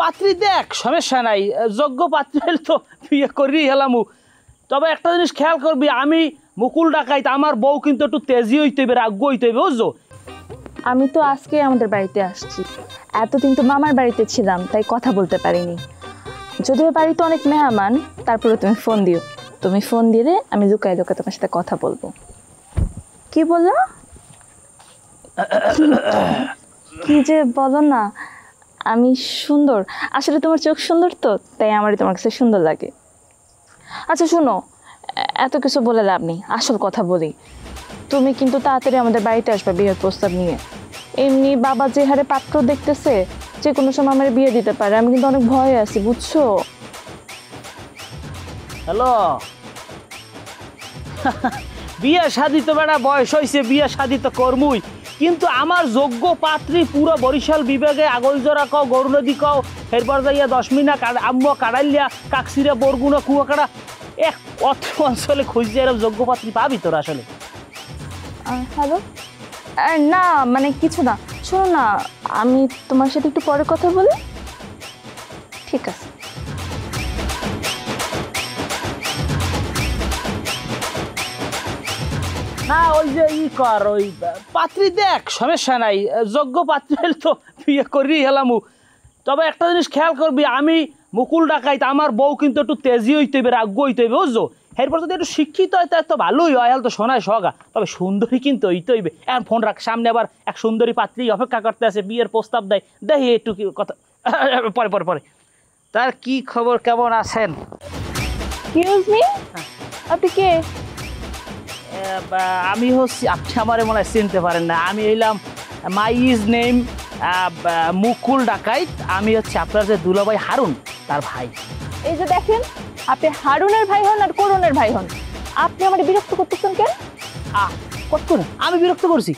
পাত্রী দেখ সমস্যা নাই, যোগ্য পাত্রী হলে তো বিয়ে করেই হেলামু। তবে একটা জিনিস খেয়াল করবি, আমি মুকুল ডাকাইত, আমার বউ কিন্তু একটু তেজি হইতে হইবে, রাগ্য হইতে হইবে, বুঝছো? আমি তো আজকে আমাদের বাড়িতে আসছি, এতদিন তো মামার বাড়িতে ছিলাম, তাই কথা বলতে পারিনি। যদিও বাড়িতে অনেক মেহমান, তারপরে তুমি ফোন দিও। তুমি ফোন দিলে আমি লুকায় লুকায় তোমার সাথে কথা বলবো। কি বললো? কি যে বলো না, আমি সুন্দর? আসলে তোমার চোখ সুন্দর তো, তাই আমারই তোমার কাছে সুন্দর লাগে। আচ্ছা শোনো, এত কিছু বলে লাভ নেই, আসল কথা বলি। তুমি কিন্তু তাড়াতাড়ি আমাদের বাড়িতে আসবে বিয়ের প্রস্তাব নিয়ে। এমনি বাবা যে হারে পাত্র দেখতেছে, যে কোনো সময় আমার বিয়ে দিতে পারে, আমি কিন্তু অনেক ভয়ে আছি, বুঝছো? হ্যালো, বিয়ে শাদি তো বেড়া বয়স হয়েছে, বিয়ে শাদি তো করমুই, কিন্তু আমার যোগ্য পাত্রী পুরো বরিশাল বিভাগে আগলজোড়া কও, গৌরনদী কও, এরপর যাইয়া 10 মিনা আম্মু কাড়াইলিয়া, কাকসিরা, বরগুনা, কুয়াকাড়া, এক অত অঞ্চলে খুঁজছে এরকম যোগ্য পাত্রী পাবি তোর আসলে? হ্যালো, না মানে কিছু না, শোনো না, আমি তোমার সাথে একটু পরে কথা বলি। ঠিক আছে। না ওই যে কর, ওই পাত্রী দেখ সমস্যা নাই, যোগ্য পাত্রী হলে তো বিয়ে করেই হেলামু। তবে একটা জিনিস খেয়াল করবি, আমি মুকুল ডাকাইত, আমার বউ কিন্তু একটু তেজি হইতে হইবে, রাগ্য হইতে হইবে, বুঝছো? এরপর যদি একটু শিক্ষিত হয় তাই তো ভালোই হয়, তো শোনায় সগা। তবে সুন্দরী কিন্তু হইতে হইবে। এখন ফোন রাখ, সামনে আবার এক সুন্দরী পাত্রী অপেক্ষা করতে আছে, বিয়ের প্রস্তাব দেয়, দেখি একটু কি কথা। পরে পরে পরে তার কি খবর, কেমন আছেন? এক্সকিউজ মি, আপনি কে? আমি হচ্ছি, আপনি আমার মনে হয় চিনতে পারেন না, আমি এলাম, মাই ইজ নেম মুকুল ডাকাইত, আমি হচ্ছে আপনার যে দুলাভাই হারুন তার ভাই। এই যে দেখেন, আপনি হারুনের ভাই হন আর করুণের ভাই হন, আপনি আমার বিরক্ত করতেছেন কেন? কত করে আমি বিরক্ত করছি?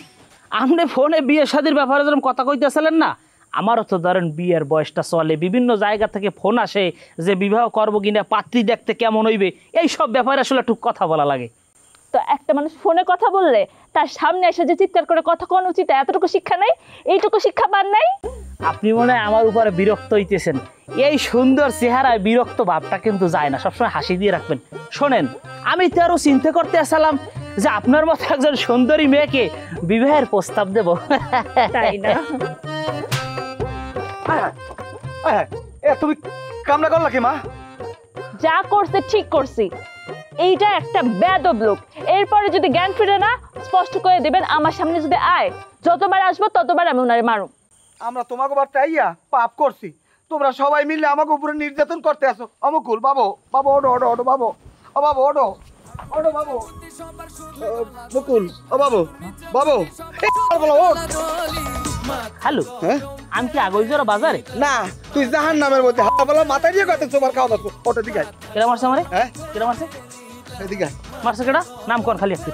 আপনি ফোনে বিয়ে শাদির ব্যাপারে যেরকম কথা কইতেছিলেন না, আমারও তো ধরেন বিয়ের বয়সটা চলে, বিভিন্ন জায়গা থেকে ফোন আসে যে বিবাহ করবো কিনা, পাত্রী দেখতে কেমন হইবে, এই সব ব্যাপারে আসলে একটু কথা বলা লাগে। তো একটা মানুষ ফোনে কথা বললে তার সামনে এসে যে চিৎকার করে কথা কোন উচিত, এতটুকু শিক্ষা নাই? এইটুকু শিক্ষা পান নাই? আপনি মনে হয় আমার উপরে বিরক্ত হইতেছেন। এই সুন্দর চেহারায় বিরক্ত ভাবটা কিন্তু যায় না, সবসময় হাসি দিয়ে রাখবেন। শোনেন, আমি তো আরো চিন্তা করতে আসলাম যে আপনার মতো একজন সুন্দরী মেয়েকে বিবাহের প্রস্তাব দেব, তাই না? তুমি কামনা করলা কি মা? যা করছে ঠিক করছি, এইটা একটা বেয়াদব লোক। এরপরে যদি জ্ঞান ফিরে না, স্পষ্ট করে দিবেন, আমার সামনে যদি আয়, যতবার আসবো ততবার আমি ওনারে মারু। আমরা তোমাকে বাড়তে আইয়া পাপ করছি, তোমরা সবাই মিলে আমাকে উপরে নির্যাতন করতে আসো। অমুকুল বাবু, বাবু ওডো ওডো ওডো বাবু, ও বাবু ওডো ওডো বাবু, মুকুল ও বাবু, বাবু হ্যালো, হ্যাঁ আমি কি আগলজোড়া বাজারে? না, তুই জাহান নামের মধ্যে হাওয়া বলা মাথা দিয়ে কথা তোমার খাওয়া দাও। ওটা দিকে কেডা মারছে আমারে? হ্যাঁ কেডা মারছে? এদিকে মারছে কেডা? নাম কোন খালি একটু।